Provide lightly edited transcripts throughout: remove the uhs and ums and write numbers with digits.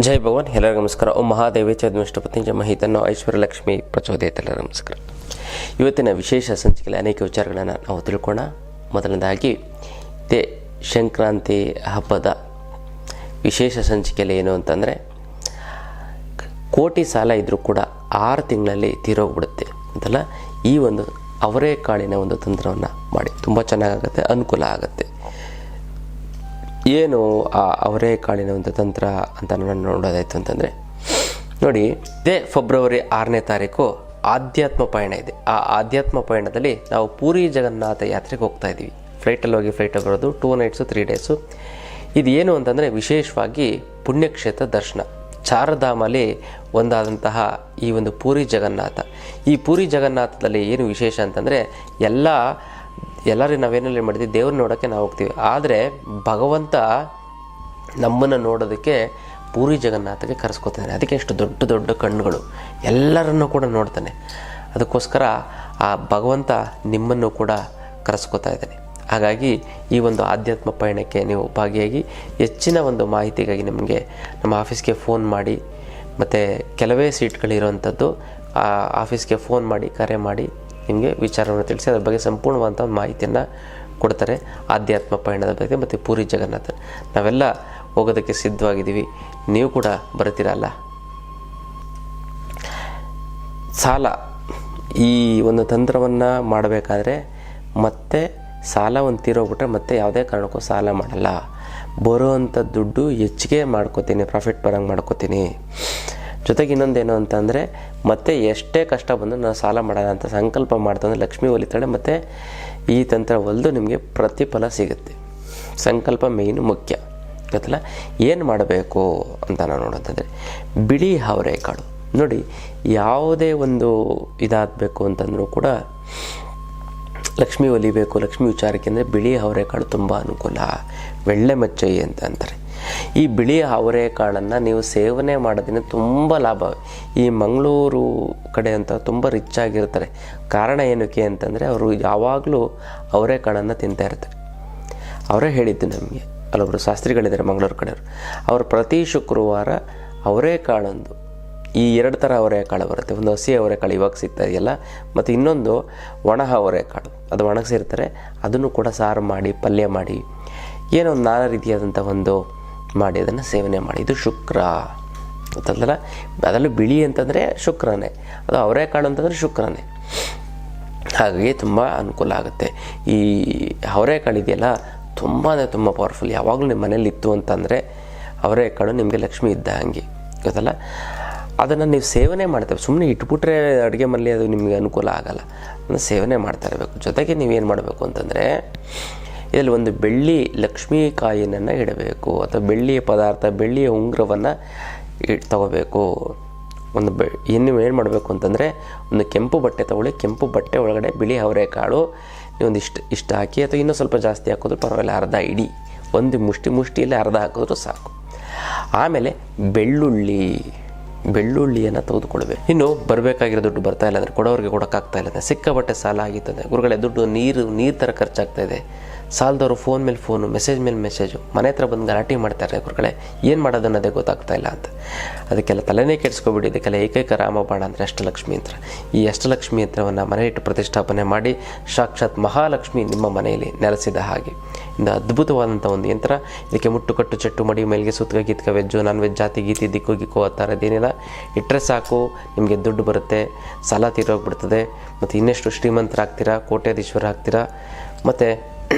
ಜೈ ಭಗವಾನ್. ಎಲ್ಲರಿಗೂ ನಮಸ್ಕಾರ. ಓಂ ಮಹಾದೇವಿ ಚದ್ಮಷ್ಟಪತಿ ಮಹಿತನ್ನು ಐಶ್ವರ್ಯ ಲಕ್ಷ್ಮಿ ಪ್ರಚೋದಯತೆ. ಎಲ್ಲರಿಗೂ ನಮಸ್ಕಾರ. ಇವತ್ತಿನ ವಿಶೇಷ ಸಂಚಿಕೆಯಲ್ಲಿ ಅನೇಕ ವಿಚಾರಗಳನ್ನು ನಾವು ತಿಳ್ಕೋಣ. ಮೊದಲನೇದಾಗಿ ಇದೇ ಸಂಕ್ರಾಂತಿ ಹಬ್ಬದ ವಿಶೇಷ ಸಂಚಿಕೆಯಲ್ಲಿ ಏನು ಅಂತಂದರೆ, ಕೋಟಿ ಸಾಲ ಇದ್ದರೂ ಕೂಡ 6 ತಿಂಗಳಲ್ಲಿ ತೀರೋಗ್ಬಿಡುತ್ತೆ ಅಂತಲ್ಲ. ಈ ಒಂದು ಅವರೆಕಾಳಿನ ಒಂದು ತಂತ್ರವನ್ನು ಮಾಡಿ ತುಂಬ ಚೆನ್ನಾಗಾಗುತ್ತೆ, ಅನುಕೂಲ ಆಗುತ್ತೆ. ಏನು ಆ ಅವರೆಕಾಳಿನ ಒಂದು ತಂತ್ರ ಅಂತ ನಾನು ನೋಡೋದಾಯಿತು ಅಂತಂದರೆ, ನೋಡಿ, ಇದೇ ಫೆಬ್ರವರಿ 6ನೇ ತಾರೀಕು ಆಧ್ಯಾತ್ಮ ಪಯಣ ಇದೆ. ಆ ಆಧ್ಯಾತ್ಮ ಪಯಣದಲ್ಲಿ ನಾವು ಪೂರಿ ಜಗನ್ನಾಥ ಯಾತ್ರೆಗೆ ಹೋಗ್ತಾ ಇದ್ದೀವಿ. ಫ್ಲೈಟಲ್ಲಿ ಹೋಗಿ ಫ್ಲೈಟಲ್ಲಿ ಬರೋದು 2 ನೈಟ್ಸು 3 ಡೇಸು. ಇದು ಏನು ಅಂತಂದರೆ, ವಿಶೇಷವಾಗಿ ಪುಣ್ಯಕ್ಷೇತ್ರ ದರ್ಶನ. ಚಾರಧಾಮಲ್ಲಿ ಒಂದಾದಂತಹ ಈ ಒಂದು ಪೂರಿ ಜಗನ್ನಾಥ. ಈ ಪೂರಿ ಜಗನ್ನಾಥದಲ್ಲಿ ಏನು ವಿಶೇಷ ಅಂತಂದರೆ, ಎಲ್ಲರೂ ನಾವೇನಲ್ಲಿ ಮಾಡಿದ್ವಿ, ದೇವ್ರನ್ನ ನೋಡೋಕ್ಕೆ ನಾವು ಹೋಗ್ತೀವಿ. ಆದರೆ ಭಗವಂತ ನಮ್ಮನ್ನು ನೋಡೋದಕ್ಕೆ ಪೂರಿ ಜಗನ್ನಾಥಕ್ಕೆ ಕರೆಸ್ಕೊತಾನೆ. ಅದಕ್ಕೆ ಎಷ್ಟು ದೊಡ್ಡ ದೊಡ್ಡ ಕಣ್ಣುಗಳು, ಎಲ್ಲರನ್ನೂ ಕೂಡ ನೋಡ್ತಾನೆ. ಅದಕ್ಕೋಸ್ಕರ ಆ ಭಗವಂತ ನಿಮ್ಮನ್ನು ಕೂಡ ಕರೆಸ್ಕೊತಾ ಇದ್ದಾನೆ. ಹಾಗಾಗಿ ಈ ಒಂದು ಆಧ್ಯಾತ್ಮ ಪಯಣಕ್ಕೆ ನೀವು ಭಾಗಿಯಾಗಿ ಹೆಚ್ಚಿನ ಒಂದು ಮಾಹಿತಿಗಾಗಿ ನಿಮಗೆ ನಮ್ಮ ಆಫೀಸ್ಗೆ ಫೋನ್ ಮಾಡಿ, ಮತ್ತು ಕೆಲವೇ ಸೀಟ್ಗಳಿರೋವಂಥದ್ದು, ಆ ಆಫೀಸ್ಗೆ ಫೋನ್ ಮಾಡಿ, ಕರೆ ಮಾಡಿ ನಿಮಗೆ ವಿಚಾರವನ್ನು ತಿಳಿಸಿ ಅದರ ಬಗ್ಗೆ ಸಂಪೂರ್ಣವಾದಂಥ ಒಂದು ಮಾಹಿತಿಯನ್ನು ಕೊಡ್ತಾರೆ. ಆಧ್ಯಾತ್ಮ ಪಯಣದ ಬಗ್ಗೆ ಮತ್ತು ಪೂರಿ ಜಗನ್ನಾಥ ನಾವೆಲ್ಲ ಹೋಗೋದಕ್ಕೆ ಸಿದ್ಧವಾಗಿದ್ದೀವಿ. ನೀವು ಕೂಡ ಬರ್ತೀರಲ್ಲ. ಸಾಲ, ಈ ಒಂದು ತಂತ್ರವನ್ನು ಮಾಡಬೇಕಾದ್ರೆ ಮತ್ತೆ ಸಾಲ ಒಂದು ತೀರೋಗ್ಬಿಟ್ರೆ ಮತ್ತೆ ಯಾವುದೇ ಕಾರಣಕ್ಕೂ ಸಾಲ ಮಾಡಲ್ಲ. ಬರೋವಂಥ ದುಡ್ಡು ಹೆಚ್ಚಿಗೆ ಮಾಡ್ಕೋತೀನಿ, ಪ್ರಾಫಿಟ್ ಬರೋಂಗೆ ಮಾಡ್ಕೋತೀನಿ. ಜೊತೆಗೆ ಇನ್ನೊಂದೇನು ಅಂತಂದರೆ, ಮತ್ತೆ ಎಷ್ಟೇ ಕಷ್ಟ ಬಂದು ನಾನು ಸಾಲ ಮಾಡೋಣ ಅಂತ ಸಂಕಲ್ಪ ಮಾಡ್ತಂದ್ರೆ ಲಕ್ಷ್ಮಿ ಒಲಿತಾಳೆ, ಮತ್ತು ಈ ತಂತ್ರ ಒಲಿದು ನಿಮಗೆ ಪ್ರತಿಫಲ ಸಿಗುತ್ತೆ. ಸಂಕಲ್ಪ ಮೇಯ್ನು ಮುಖ್ಯ, ಗೊತ್ತಲ್ಲ. ಏನು ಮಾಡಬೇಕು ಅಂತ ನಾವು ನೋಡೋದಂದರೆ, ಬಿಳಿ ಅವರೆಕಾಳು. ನೋಡಿ, ಯಾವುದೇ ಒಂದು ಇದಾಗಬೇಕು ಅಂತಂದರೂ ಕೂಡ ಲಕ್ಷ್ಮಿ ಒಲಿಬೇಕು, ಲಕ್ಷ್ಮಿ ವಿಚಾರಕ್ಕೆ ಅಂದರೆ ಬಿಳಿ ಅವರೆಕಾಳು ತುಂಬ ಅನುಕೂಲ. ಬೆಳ್ಳೆ ಮಚ್ಚೈ ಅಂತ ಅಂತಾರೆ. ಈ ಬಿಳಿ ಅವರೆಕಾಳನ್ನು ನೀವು ಸೇವನೆ ಮಾಡೋದ್ರಿಂದ ತುಂಬ ಲಾಭ. ಈ ಮಂಗಳೂರು ಕಡೆ ಅಂತ ತುಂಬ ರಿಚ್ ಆಗಿರ್ತಾರೆ. ಕಾರಣ ಏನಕ್ಕೆ ಅಂತಂದರೆ, ಅವರು ಯಾವಾಗಲೂ ಅವರೆಕಾಳನ್ನು ತಿಂತಾ ಇರ್ತಾರೆ. ಅವರೇ ಹೇಳಿದ್ದು ನಮಗೆ, ಅಲ್ಲೊಬ್ಬರು ಶಾಸ್ತ್ರಿಗಳಿದ್ದಾರೆ ಮಂಗಳೂರು ಕಡೆಯವರು. ಅವರು ಪ್ರತಿ ಶುಕ್ರವಾರ ಅವರೆಕಾಳೊಂದು, ಈ 2 ಥರ ಅವರೆಕಾಳು ಬರುತ್ತೆ. ಒಂದು ಹಸಿ ಅವರೆಕಾಳು ಇವಾಗ ಸಿಗ್ತಾ ಇದೆಯಲ್ಲ, ಮತ್ತು ಇನ್ನೊಂದು ಒಣ ಅವರೆಕಾಳು, ಅದು ಒಣಗಿಸಿರ್ತಾರೆ. ಅದನ್ನು ಕೂಡ ಸಾರು ಮಾಡಿ, ಪಲ್ಯ ಮಾಡಿ, ಏನೋ ಒಂದು ನಾನಾ ರೀತಿಯಾದಂಥ ಒಂದು ಮಾಡಿ ಅದನ್ನು ಸೇವನೆ ಮಾಡಿ. ಇದು ಶುಕ್ರ ಗೊತ್ತಲ್ಲ. ಅದರಲ್ಲೂ ಬಿಳಿ ಅಂತಂದರೆ ಶುಕ್ರನೇ, ಅದು ಅವರೆಕಾಳು ಅಂತಂದರೆ ಶುಕ್ರನೇ. ಹಾಗಾಗಿ ತುಂಬ ಅನುಕೂಲ ಆಗುತ್ತೆ. ಈ ಅವರೆಕಾಳು ಇದೆಯಲ್ಲ, ತುಂಬ ಪವರ್ಫುಲ್. ಯಾವಾಗಲೂ ನಿಮ್ಮ ಮನೇಲಿ ಇತ್ತು ಅಂತಂದರೆ ಅವರೆಕಾಳು ನಿಮಗೆ ಲಕ್ಷ್ಮಿ ಇದ್ದ ಹಂಗೆ, ಗೊತ್ತಲ್ಲ. ಅದನ್ನು ನೀವು ಸೇವನೆ ಮಾಡ್ತೇವೆ. ಸುಮ್ಮನೆ ಇಟ್ಬಿಟ್ರೆ ಅಡುಗೆ ಮನೇಲಿ ಅದು ನಿಮಗೆ ಅನುಕೂಲ ಆಗೋಲ್ಲ. ಅದನ್ನು ಸೇವನೆ ಮಾಡ್ತಾ ಇರಬೇಕು. ಜೊತೆಗೆ ನೀವೇನು ಮಾಡಬೇಕು ಅಂತಂದರೆ, ಇದರಲ್ಲಿ ಒಂದು ಬೆಳ್ಳಿ ಲಕ್ಷ್ಮೀ ಕಾಯಿನನ್ನು ಇಡಬೇಕು, ಅಥವಾ ಬೆಳ್ಳಿಯ ಪದಾರ್ಥ, ಬೆಳ್ಳಿಯ ಉಂಗುರವನ್ನು ತಗೋಬೇಕು. ಒಂದು ನೀವು ಏನು ಮಾಡಬೇಕು ಅಂತಂದರೆ, ಒಂದು ಕೆಂಪು ಬಟ್ಟೆ ತೊಗೊಳ್ಳಿ. ಕೆಂಪು ಬಟ್ಟೆ ಒಳಗಡೆ ಬಿಳಿ ಅವರೆಕಾಳು ನೀವೊಂದು ಇಷ್ಟು ಹಾಕಿ, ಅಥವಾ ಇನ್ನೂ ಸ್ವಲ್ಪ ಜಾಸ್ತಿ ಹಾಕಿದ್ರು ಪರವಾಗಿಲ್ಲ, ಅರ್ಧ ಇಡಿ, ಒಂದು ಮುಷ್ಟಿಯಲ್ಲಿ ಅರ್ಧ ಹಾಕಿದ್ರು ಸಾಕು. ಆಮೇಲೆ ಬೆಳ್ಳುಳ್ಳಿಯನ್ನು ತೆಗೆದುಕೊಳ್ಬೇಕು. ಇನ್ನು ಬರಬೇಕಾಗಿರೋ ದುಡ್ಡು ಬರ್ತಾ ಇಲ್ಲ ಅಂದರೆ, ಕೊಡೋರಿಗೆ ಕೊಡೋಕ್ಕಾಗ್ತಾ ಇಲ್ಲ ಅಂದರೆ, ಸಿಕ್ಕಾಬಟ್ಟೆ ಸಾಲ ಆಗಿರ್ತದೆ ಗುರುಗಳೇ, ದುಡ್ಡು ನೀರು ಥರ ಖರ್ಚಾಗ್ತಾಯಿದೆ. ಸಾಲದವರು ಫೋನ್ ಮೇಲೆ ಫೋನು, ಮೆಸೇಜ್ ಮೇಲೆ ಮೆಸೇಜು, ಮನೆ ಹತ್ರ ಬಂದು ಗಲಾಟೆ ಮಾಡ್ತಾರೆ ಗುರುಗಳೇ, ಏನು ಮಾಡೋದು ಅನ್ನೋದೇ ಗೊತ್ತಾಗ್ತಾ ಇಲ್ಲ ಅಂತ. ಅದಕ್ಕೆಲ್ಲ ತಲೆನೇ ಕೆಡಿಸ್ಕೊಬಿಡಿ. ಇದಕ್ಕೆಲ್ಲ ಏಕೈಕ ರಾಮಬಾಣ ಅಂದರೆ ಅಷ್ಟಲಕ್ಷ್ಮಿ ಯಂತ್ರ. ಈ ಅಷ್ಟಲಕ್ಷ್ಮಿ ಯಂತ್ರವನ್ನು ಮನೆಯಿಟ್ಟು ಪ್ರತಿಷ್ಠಾಪನೆ ಮಾಡಿ, ಸಾಕ್ಷಾತ್ ಮಹಾಲಕ್ಷ್ಮಿ ನಿಮ್ಮ ಮನೆಯಲ್ಲಿ ನೆಲೆಸಿದ ಹಾಗೆ ಇಂದ ಅದ್ಭುತವಾದಂಥ ಒಂದು ಯಂತ್ರ. ಇದಕ್ಕೆ ಮುಟ್ಟು ಕಟ್ಟು ಚಟ್ಟು ಮಡಿ ಮೇಲಿಗೆ ಸುತ್ತಗ ಗೀತ್ಕ ವೆಜ್ಜು ನಾನ್ ವೆಜ್ ಜಾತಿ ಗೀತಿ ದಿಕ್ಕು ಗಿಕ್ಕು ಆ ಥರದ್ದೇನಿಲ್ಲ. ಇಟ್ಟರೆ ಸಾಕು, ನಿಮಗೆ ದುಡ್ಡು ಬರುತ್ತೆ, ಸಾಲ ತೀರೋಗ್ಬಿಡ್ತದೆ, ಮತ್ತು ಇನ್ನೆಷ್ಟು ಶ್ರೀಮಂತರಾಗ್ತೀರಾ, ಕೋಟ್ಯಾಧೀಶ್ವರ ಆಗ್ತೀರಾ. ಮತ್ತು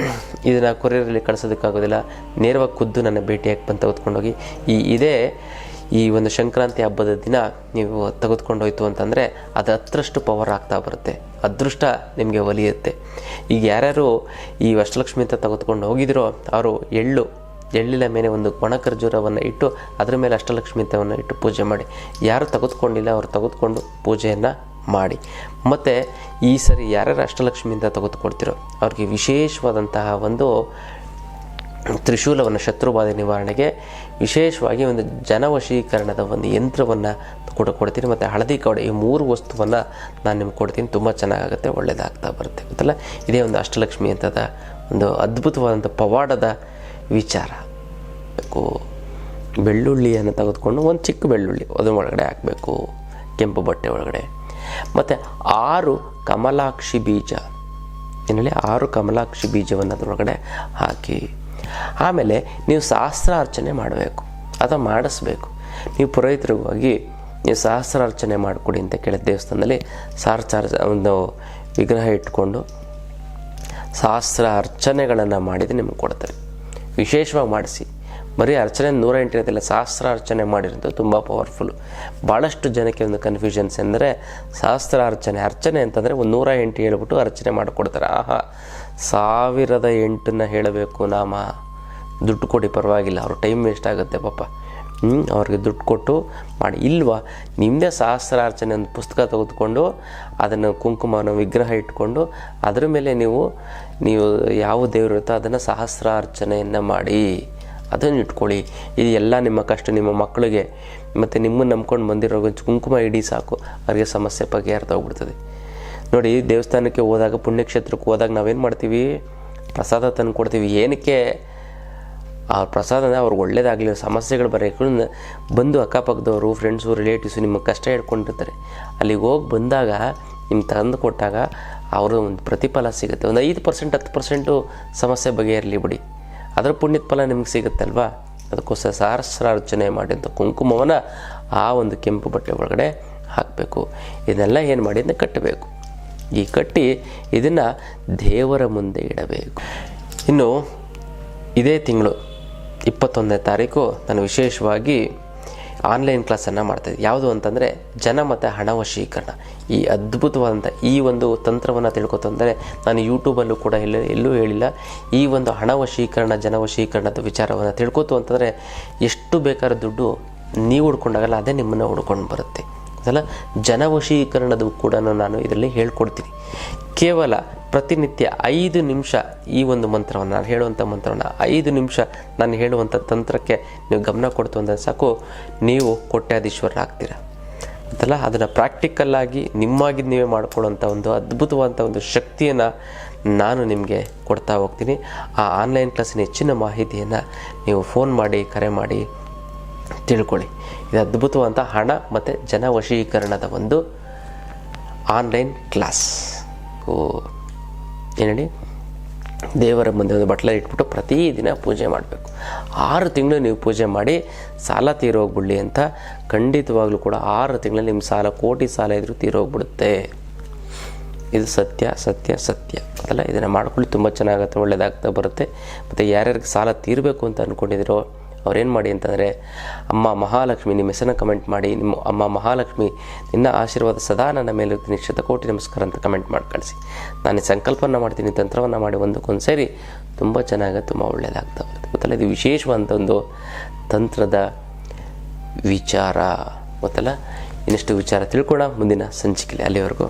ಇದನ್ನು ಕೊರಿಯರಲ್ಲಿ ಕಳಿಸೋದಕ್ಕಾಗೋದಿಲ್ಲ, ನೇರವಾಗಿ ಖುದ್ದು ನನ್ನ ಭೇಟಿಯಾಗಿ ಬಂದು ತೆಗೆದುಕೊಂಡೋಗಿ. ಈ ಒಂದು ಸಂಕ್ರಾಂತಿ ಹಬ್ಬದ ದಿನ ನೀವು ತೆಗೆದುಕೊಂಡೋಯ್ತು ಅಂತಂದರೆ ಅದು 10ರಷ್ಟು ಪವರ್ ಆಗ್ತಾ ಬರುತ್ತೆ. ಅದೃಷ್ಟ ನಿಮಗೆ ಒಲಿಯುತ್ತೆ. ಈಗ ಯಾರ್ಯಾರು ಈ ಅಷ್ಟಲಕ್ಷ್ಮಿ ಅಂತ ತೆಗೆದುಕೊಂಡು ಹೋಗಿದ್ರೋ ಅವರು ಎಳ್ಳಿನ ಮೇಲೆ ಒಂದು ಒಣ ಖರ್ಜೂರವನ್ನು ಇಟ್ಟು ಅದರ ಮೇಲೆ ಅಷ್ಟಲಕ್ಷ್ಮಿ ಅಂತವನ್ನು ಇಟ್ಟು ಪೂಜೆ ಮಾಡಿ. ಯಾರು ತೆಗೆದುಕೊಂಡಿಲ್ಲ ಅವರು ತೆಗೆದುಕೊಂಡು ಪೂಜೆಯನ್ನು ಮಾಡಿ. ಮತ್ತು ಈ ಸರಿ ಯಾರ್ಯಾರು ಅಷ್ಟಲಕ್ಷ್ಮಿ ಅಂತ ತೆಗೆದುಕೊಳ್ತಿರೋ ಅವ್ರಿಗೆ ವಿಶೇಷವಾದಂತಹ ಒಂದು ತ್ರಿಶೂಲವನ್ನು, ಶತ್ರುಬಾಧೆ ನಿವಾರಣೆಗೆ ವಿಶೇಷವಾಗಿ ಒಂದು ಜನವಶೀಕರಣದ ಒಂದು ಯಂತ್ರವನ್ನು ಕೂಡ ಕೊಡ್ತೀನಿ. ಮತ್ತು ಹಳದಿ ಕವಡೆ, ಈ 3 ವಸ್ತುವನ್ನು ನಾನು ನಿಮ್ಗೆ ಕೊಡ್ತೀನಿ. ತುಂಬ ಚೆನ್ನಾಗಾಗುತ್ತೆ, ಒಳ್ಳೆಯದಾಗ್ತಾ ಬರುತ್ತೆ, ಗೊತ್ತಲ್ಲ. ಇದೇ ಒಂದು ಅಷ್ಟಲಕ್ಷ್ಮಿ ಅಂತದ ಒಂದು ಅದ್ಭುತವಾದಂಥ ಪವಾಡದ ವಿಚಾರ. ಬೆಳ್ಳುಳ್ಳಿಯನ್ನು ತೆಗೆದುಕೊಂಡು ಒಂದು ಚಿಕ್ಕ ಬೆಳ್ಳುಳ್ಳಿ ಅದರ ಒಳಗಡೆ ಹಾಕಬೇಕು, ಕೆಂಪು ಬಟ್ಟೆ ಒಳಗಡೆ. ಮತ್ತು 6 ಕಮಲಾಕ್ಷಿ ಬೀಜ, ಏನೇಳಿ 6 ಕಮಲಾಕ್ಷಿ ಬೀಜವನ್ನು ಅದರೊಳಗಡೆ ಹಾಕಿ, ಆಮೇಲೆ ನೀವು ಸಹಸ್ರಾರ್ಚನೆ ಮಾಡಬೇಕು ಅಥವಾ ಮಾಡಿಸ್ಬೇಕು. ನೀವು ಪುರೋಹಿತರಿಗೆ ಹೋಗಿ ನೀವು ಸಹಸ್ರಾರ್ಚನೆ ಮಾಡಿಕೊಡಿ ಅಂತ ಕೇಳಿದ ದೇವಸ್ಥಾನದಲ್ಲಿ ಒಂದು ವಿಗ್ರಹ ಇಟ್ಕೊಂಡು ಸಹಸ್ರ ಅರ್ಚನೆಗಳನ್ನು ಮಾಡಿದರೆ ನಿಮಗೆ ಕೊಡ್ತಾರೆ. ವಿಶೇಷವಾಗಿ ಮಾಡಿಸಿ, ಬರೀ ಅರ್ಚನೆ 108 ಇರೋದಿಲ್ಲ, ಸಹಸ್ರ ಅರ್ಚನೆ ಮಾಡಿರೋದು ತುಂಬ ಪವರ್ಫುಲ್ಲು. ಭಾಳಷ್ಟು ಜನಕ್ಕೆ ಒಂದು ಕನ್ಫ್ಯೂಷನ್ಸ್ ಅಂದರೆ ಸಹಸ್ರ ಅರ್ಚನೆ ಅಂತಂದರೆ ಒಂದು 108 ಹೇಳ್ಬಿಟ್ಟು ಅರ್ಚನೆ ಮಾಡಿಕೊಡ್ತಾರೆ. 1008 ಹೇಳಬೇಕು ನಾಮ, ದುಡ್ಡು ಕೊಡಿ ಪರವಾಗಿಲ್ಲ, ಅವ್ರ ಟೈಮ್ ವೇಸ್ಟ್ ಆಗುತ್ತೆ ಪಾಪ, ಅವ್ರಿಗೆ ದುಡ್ಡು ಕೊಟ್ಟು ಮಾಡಿ. ಇಲ್ವಾ, ನಿಮ್ಮದೇ ಸಹಸ್ರಾರ್ಚನೆ ಒಂದು ಪುಸ್ತಕ ತೆಗೆದುಕೊಂಡು ಅದನ್ನು ಕುಂಕುಮನ ವಿಗ್ರಹ ಇಟ್ಕೊಂಡು ಅದರ ಮೇಲೆ ನೀವು ಯಾವ ದೇವರು ಇರುತ್ತೋ ಅದನ್ನು ಸಹಸ್ರಾರ್ಚನೆಯನ್ನು ಮಾಡಿ ಅದನ್ನು ಇಟ್ಕೊಳ್ಳಿ. ಇದು ಎಲ್ಲ ನಿಮ್ಮ ಕಷ್ಟ, ನಿಮ್ಮ ಮಕ್ಕಳಿಗೆ ಮತ್ತು ನಿಮ್ಮನ್ನು ನಂಬ್ಕೊಂಡು ಬಂದಿರೋ ಕುಂಕುಮ ಇಡೀ ಸಾಕು, ಅವ್ರಿಗೆ ಸಮಸ್ಯೆ ಬಗೆಹರಿದೋಗ್ಬಿಡ್ತದೆ. ನೋಡಿ, ದೇವಸ್ಥಾನಕ್ಕೆ ಹೋದಾಗ, ಪುಣ್ಯಕ್ಷೇತ್ರಕ್ಕೆ ಹೋದಾಗ ನಾವೇನು ಮಾಡ್ತೀವಿ, ಪ್ರಸಾದ ತಂದು ಕೊಡ್ತೀವಿ. ಏನಕ್ಕೆ? ಆ ಪ್ರಸಾದ ಅವ್ರಿಗೆ ಒಳ್ಳೇದಾಗಲಿ, ಸಮಸ್ಯೆಗಳು ಬರೋಕ್ಕೆ ಬಂದು ಅಕ್ಕಪಕ್ಕದವರು, ಫ್ರೆಂಡ್ಸು, ರಿಲೇಟಿವ್ಸು ನಿಮ್ಮ ಕಷ್ಟ ಹೇಳ್ಕೊಂಡಿರ್ತಾರೆ. ಅಲ್ಲಿಗೆ ಹೋಗಿ ಬಂದಾಗ ನಿಮ್ಗೆ ತಂದು ಕೊಟ್ಟಾಗ ಅವರು ಒಂದು ಪ್ರತಿಫಲ ಸಿಗುತ್ತೆ. ಒಂದು 5% 10% ಸಮಸ್ಯೆ ಬಗೆಯಿರಲಿ ಬಿಡಿ, ಅದರ ಪುಣ್ಯದ ಫಲ ನಿಮ್ಗೆ ಸಿಗುತ್ತಲ್ವಾ. ಅದಕ್ಕೋಸ್ಕರ ಸಹಸ್ರಾರ್ಚನೆ ಮಾಡಿದಂಥ ಕುಂಕುಮವನ್ನು ಆ ಒಂದು ಕೆಂಪು ಬಟ್ಟೆ ಒಳಗಡೆ ಹಾಕಬೇಕು. ಇದನ್ನೆಲ್ಲ ಏನು ಮಾಡಿ ಅಂದರೆ ಕಟ್ಟಬೇಕು. ಈ ಕಟ್ಟಿ ಇದನ್ನು ದೇವರ ಮುಂದೆ ಇಡಬೇಕು. ಇನ್ನು ಇದೇ ತಿಂಗಳು 21ನೇ ತಾರೀಕು ನಾನು ವಿಶೇಷವಾಗಿ ಆನ್ಲೈನ್ ಕ್ಲಾಸನ್ನು ಮಾಡ್ತಾಯಿದ್ದೆ. ಯಾವುದು ಅಂತಂದರೆ ಜನ ಮತ್ತು ಹಣ ವಶೀಕರಣ. ಈ ಅದ್ಭುತವಾದಂಥ ಈ ಒಂದು ತಂತ್ರವನ್ನು ತಿಳ್ಕೊತಂದರೆ ನಾನು ಯೂಟ್ಯೂಬಲ್ಲೂ ಕೂಡ ಎಲ್ಲೂ ಹೇಳಿಲ್ಲ. ಈ ಒಂದು ಹಣ ವಶೀಕರಣ, ಜನ ವಶೀಕರಣದ ವಿಚಾರವನ್ನು ತಿಳ್ಕೊತು ಅಂತಂದರೆ ಎಷ್ಟು ಬೇಕಾದ್ರೂ ದುಡ್ಡು ನೀವು ಹುಡ್ಕೊಂಡಾಗಲ್ಲ, ಅದೇ ನಿಮ್ಮನ್ನು ಹುಡ್ಕೊಂಡು ಬರುತ್ತೆ. ಅದಲ್ಲ, ಜನವಶೀಕರಣದ ಕೂಡ ನಾನು ಇದರಲ್ಲಿ ಹೇಳ್ಕೊಡ್ತೀನಿ. ಕೇವಲ ಪ್ರತಿನಿತ್ಯ 5 ನಿಮಿಷ ಈ ಒಂದು ಮಂತ್ರವನ್ನು, ನಾನು ಹೇಳುವಂಥ ಮಂತ್ರವನ್ನು 5 ನಿಮಿಷ ನಾನು ಹೇಳುವಂಥ ತಂತ್ರಕ್ಕೆ ನೀವು ಗಮನ ಕೊಡ್ತು ಅಂದರೆ ಸಾಕು, ನೀವು ಕೋಟ್ಯಾಧೀಶ್ವರರಾಗ್ತೀರ ಅಂತಲ್ಲ. ಅದನ್ನು ಪ್ರಾಕ್ಟಿಕಲ್ಲಾಗಿ ನಿಮ್ಮಾಗಿ ನೀವೇ ಮಾಡ್ಕೊಳ್ಳೋಂಥ ಒಂದು ಅದ್ಭುತವಾದಂಥ ಒಂದು ಶಕ್ತಿಯನ್ನು ನಾನು ನಿಮಗೆ ಕೊಡ್ತಾ ಹೋಗ್ತೀನಿ. ಆ ಆನ್ಲೈನ್ ಕ್ಲಾಸಿನ ಹೆಚ್ಚಿನ ಮಾಹಿತಿಯನ್ನು ನೀವು ಫೋನ್ ಮಾಡಿ, ಕರೆ ಮಾಡಿ ತಿಳ್ಕೊಳ್ಳಿ. ಇದು ಅದ್ಭುತವಾದಂಥ ಹಣ ಮತ್ತು ಜನ ವಶೀಕರಣದ ಒಂದು ಆನ್ಲೈನ್ ಕ್ಲಾಸ್. ಏನೇಳಿ, ದೇವರ ಮುಂದೆ ಒಂದು ಬಟ್ಲ ಇಟ್ಬಿಟ್ಟು ಪ್ರತಿದಿನ ಪೂಜೆ ಮಾಡಬೇಕು. 6 ತಿಂಗಳು ನೀವು ಪೂಜೆ ಮಾಡಿ ಸಾಲ ತೀರೋಗ್ಬಿಡಲಿ ಅಂತ. ಖಂಡಿತವಾಗ್ಲೂ ಕೂಡ 6 ತಿಂಗಳಲ್ಲಿ ನಿಮ್ಮ ಸಾಲ, ಕೋಟಿ ಸಾಲ ಇದ್ರೂ ತೀರೋಗ್ಬಿಡುತ್ತೆ. ಇದು ಸತ್ಯ ಸತ್ಯ ಸತ್ಯ ಅದಲ್ಲ. ಇದನ್ನು ಮಾಡ್ಕೊಳ್ಳಿ, ತುಂಬ ಚೆನ್ನಾಗುತ್ತೆ, ಒಳ್ಳೆಯದಾಗ್ತಾ ಬರುತ್ತೆ. ಮತ್ತು ಯಾರ್ಯಾರಿಗೆ ಸಾಲ ತೀರಬೇಕು ಅಂತ ಅಂದ್ಕೊಂಡಿದ್ದೀರೋ ಅವ್ರೇನು ಮಾಡಿ ಅಂತಂದರೆ, ಅಮ್ಮ ಮಹಾಲಕ್ಷ್ಮಿ ನಿಮ್ಮ ಹೆಸರನ್ನ ಕಮೆಂಟ್ ಮಾಡಿ. ನಿಮ್ಮ ಅಮ್ಮ ಮಹಾಲಕ್ಷ್ಮಿ ನಿನ್ನ ಆಶೀರ್ವಾದ ಸದಾ ನನ್ನ ಮೇಲೆ ನಿಶ್ಚಿತ ಕೋಟಿ ನಮಸ್ಕಾರ ಅಂತ ಕಮೆಂಟ್ ಮಾಡಿ ಕಳಿಸಿ. ನಾನು ಸಂಕಲ್ಪನ ಮಾಡ್ತೀನಿ, ತಂತ್ರವನ್ನು ಮಾಡಿ ಒಂದಕ್ಕೊಂದು ಸೇರಿ ತುಂಬ ಚೆನ್ನಾಗಿ ತುಂಬ ಒಳ್ಳೆಯದಾಗ್ತಾ ಬರುತ್ತೆ. ಗೊತ್ತಲ್ಲ, ಇದು ವಿಶೇಷವಾದಂಥ ಒಂದು ತಂತ್ರದ ವಿಚಾರ ಗೊತ್ತಲ್ಲ. ಇನ್ನಷ್ಟು ವಿಚಾರ ತಿಳ್ಕೊಳ್ಳೋಣ ಮುಂದಿನ ಸಂಚಿಕೆಯಲ್ಲಿ. ಅಲ್ಲಿವರೆಗೂ